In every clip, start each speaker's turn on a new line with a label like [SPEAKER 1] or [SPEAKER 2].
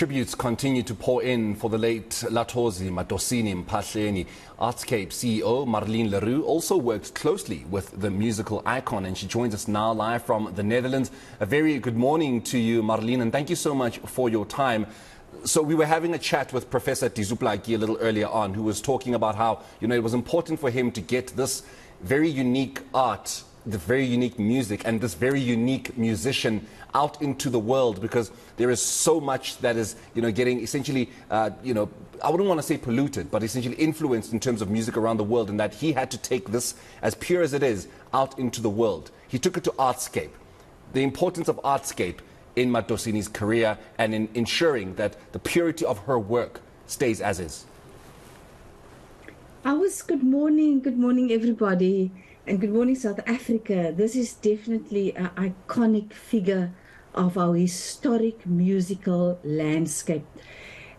[SPEAKER 1] Tributes continue to pour in for the late Latozi Madosini Mphahleni. Artscape CEO Marlene Le Roux also worked closely with the musical icon, and she joins us now live from the Netherlands. A very good morning to you, Marlene, and thank you so much for your time. So we were having a chat with Professor Dizuplaki a little earlier on, who was talking about how, it was important for him to get this very unique art, the very unique music, and this very unique musician out into the world, because there is so much that is, getting essentially, I wouldn't want to say polluted, but essentially influenced in terms of music around the world, and that he had to take this, as pure as it is, out into the world. He took it to Artscape. The importance of Artscape in Madosini's career and in ensuring that the purity of her work stays as is.
[SPEAKER 2] Good morning everybody, and good morning South Africa. This is definitely an iconic figure of our historic musical landscape.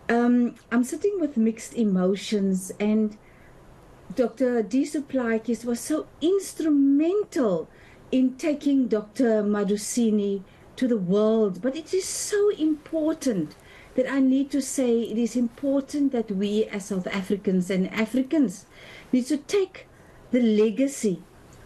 [SPEAKER 2] I'm sitting with mixed emotions, and Dr. Dizuplaki was so instrumental in taking Dr. Madosini to the world. But it is so important that I need to say it is important that we as South Africans and Africans need to take the legacy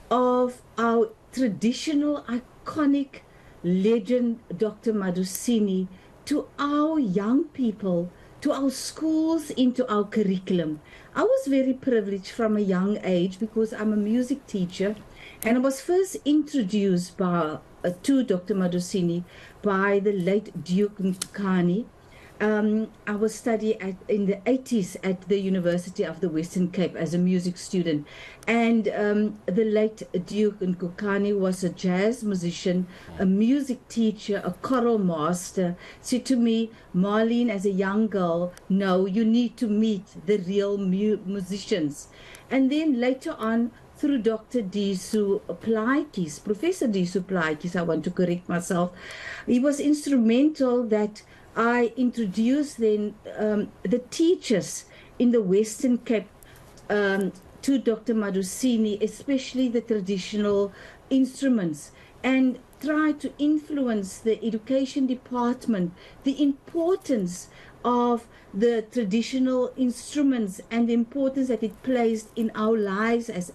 [SPEAKER 2] of our traditional, iconic legend, Dr. Madosini, to our young people, to our schools, into our curriculum. I was very privileged from a young age, because I'm a music teacher, and I was first introduced to Dr. Madosini by the late Duke Nkani. I was studying in the 80s at the University of the Western Cape as a music student, and the late Duke Nkani was a jazz musician, a music teacher, a choral master. Said to me, Marlene, as a young girl, no, you need to meet the real musicians. And then later on, through Dr. Dizuplaki, Professor Dizuplaki, I want to correct myself, he was instrumental that I introduced then the teachers in the Western Cape to Dr. Madosini, especially the traditional instruments, and try to influence the education department, the importance of the traditional instruments and the importance that it plays in our lives as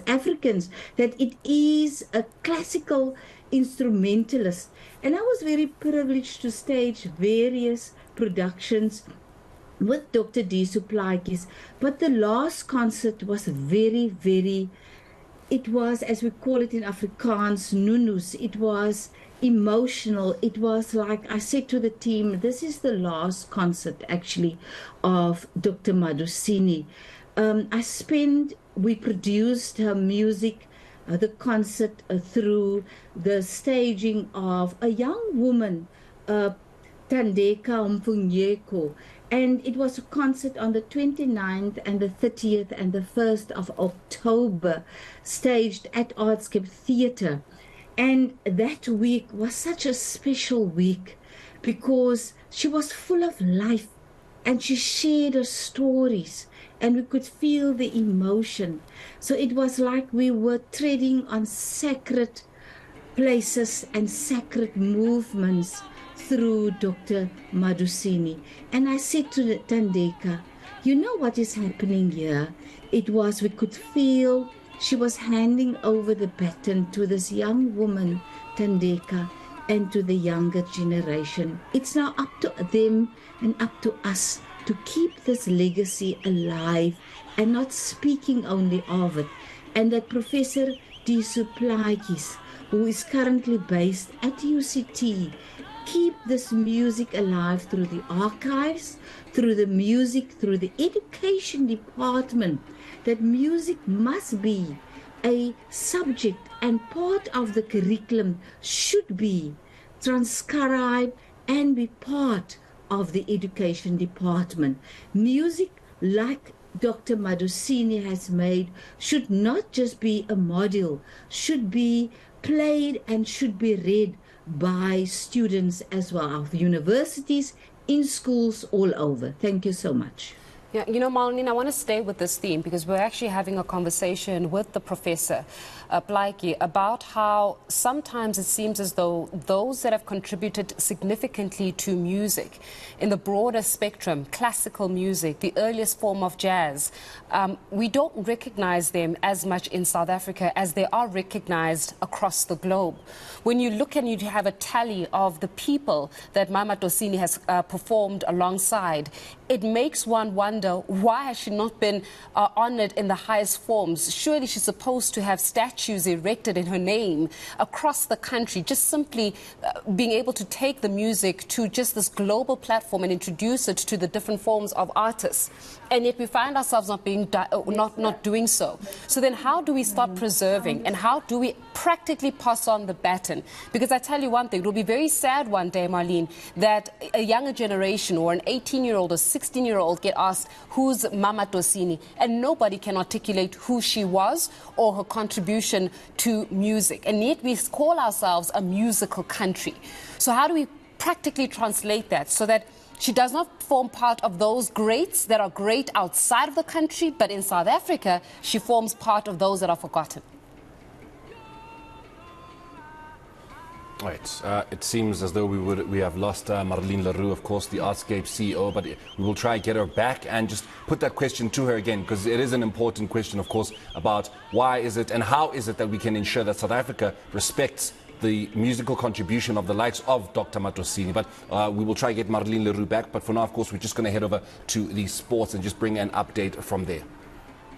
[SPEAKER 2] Africans, that it is a classical instrumentalist. And I was very privileged to stage various productions with Dr. Dizuplaki, but the last concert was it was, as we call it in Afrikaans, nunus. It was emotional. It was like I said to the team, this is the last concert actually of Dr. Madosini. We produced her music, the concert, through the staging of a young woman, Thandeka Mfunyeko, and it was a concert on the 29th and the 30th and the 1st of October, staged at Artscape Theatre. And that week was such a special week, because she was full of life and she shared her stories, and we could feel the emotion. So it was like we were treading on sacred places and sacred movements through Dr. Madosini. And I said to Thandeka, you know what is happening here? We could feel she was handing over the baton to this young woman, Thandeka, and to the younger generation. It's now up to them and up to us to keep this legacy alive and not speaking only of it. And that Professor Dizuplaki, who is currently based at UCT, keep this music alive through the archives, through the music, through the education department, that music must be a subject and part of the curriculum, should be transcribed and be part of the education department. Music, like Dr. Madosini has made, should not just be a module, should be played and should be read by students as well, of universities, in schools all over. Thank you so much.
[SPEAKER 3] Yeah, Marlene, I want to stay with this theme, because we're actually having a conversation with the professor Plaiki, about how sometimes it seems as though those that have contributed significantly to music in the broader spectrum, classical music, the earliest form of jazz, we don't recognize them as much in South Africa as they are recognized across the globe. When you look and you have a tally of the people that Madosinini has performed alongside, it makes one wonder, why has she not been honored in the highest forms? Surely she's supposed to have statues erected in her name across the country, just simply being able to take the music to just this global platform and introduce it to the different forms of artists. And yet we find ourselves not doing so. So then how do we start preserving, and how do we practically pass on the baton? Because I tell you one thing, it will be very sad one day, Marlene, that a younger generation or an 18-year-old or 16-year-old get asked, who's Madosinini? And nobody can articulate who she was or her contribution to music. And yet we call ourselves a musical country. So how do we practically translate that so that she does not form part of those greats that are great outside of the country, but in South Africa, she forms part of those that are forgotten?
[SPEAKER 1] Right. It seems as though we have lost Marlene Le Roux, of course, the Artscape CEO, but we will try and get her back and just put that question to her again, because it is an important question, of course, about why is it and how is it that we can ensure that South Africa respects the musical contribution of the likes of Dr. Madosini. But we will try to get Marlene Le Roux back. But for now, of course, we're just going to head over to the sports and just bring an update from there.